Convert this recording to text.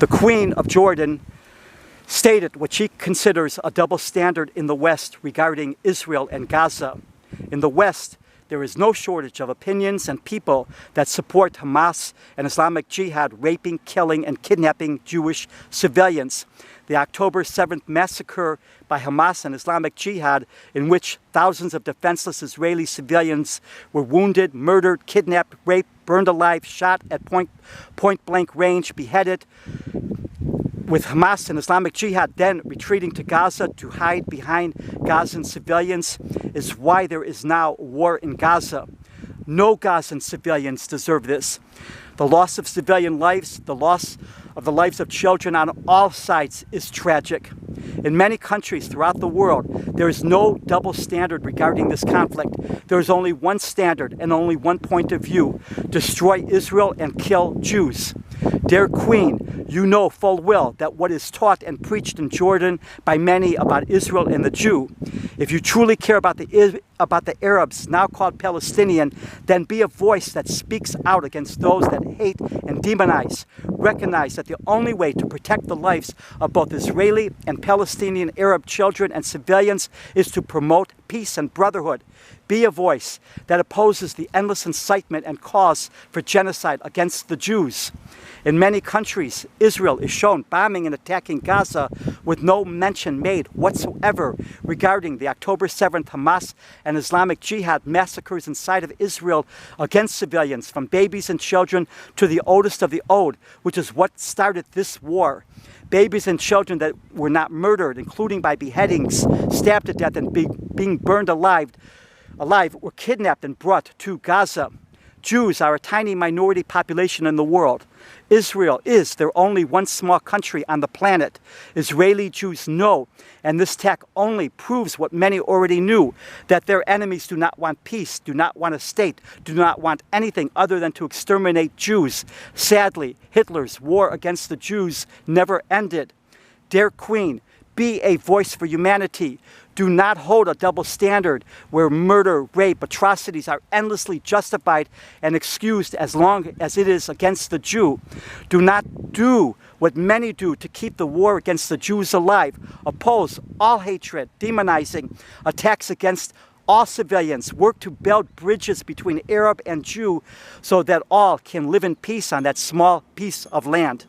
The Queen of Jordan stated what she considers a double standard in the West regarding Israel and Gaza. In the West, there is no shortage of opinions and people that support Hamas and Islamic Jihad raping, killing, and kidnapping Jewish civilians. The October 7th massacre by Hamas and Islamic Jihad, in which thousands of defenseless Israeli civilians were wounded, murdered, kidnapped, raped, burned alive, shot at point-blank range, beheaded, with Hamas and Islamic Jihad then retreating to Gaza to hide behind Gazan civilians, is why there is now war in Gaza. No Gazan civilians deserve this. The loss of civilian lives, the loss of the lives of children on all sides is tragic. In many countries throughout the world, there is no double standard regarding this conflict. There is only one standard and only one point of view: destroy Israel and kill Jews. Dear Queen, you know full well that what is taught and preached in Jordan by many about Israel and the Jew. If you truly care about the Arabs, now called Palestinian, then be a voice that speaks out against those that hate and demonize. Recognize that the only way to protect the lives of both Israeli and Palestinian Arab children and civilians is to promote peace and brotherhood. Be a voice that opposes the endless incitement and cause for genocide against the Jews. In many countries, Israel is shown bombing and attacking Gaza with no mention made whatsoever regarding the October 7th Hamas and Islamic Jihad massacres inside of Israel against civilians, from babies and children to the oldest of the old, which is what started this war. Babies and children that were not murdered, including by beheadings, stabbed to death, and being burned alive, were kidnapped and brought to Gaza. Jews are a tiny minority population in the world. Israel is their only one small country on the planet. Israeli Jews know, and this attack only proves what many already knew, that their enemies do not want peace, do not want a state, do not want anything other than to exterminate Jews. Sadly, Hitler's war against the Jews never ended. Dear Queen, be a voice for humanity. Do not hold a double standard where murder, rape, atrocities are endlessly justified and excused as long as it is against the Jew. Do not do what many do to keep the war against the Jews alive. Oppose all hatred, demonizing, attacks against all civilians. Work to build bridges between Arab and Jew so that all can live in peace on that small piece of land.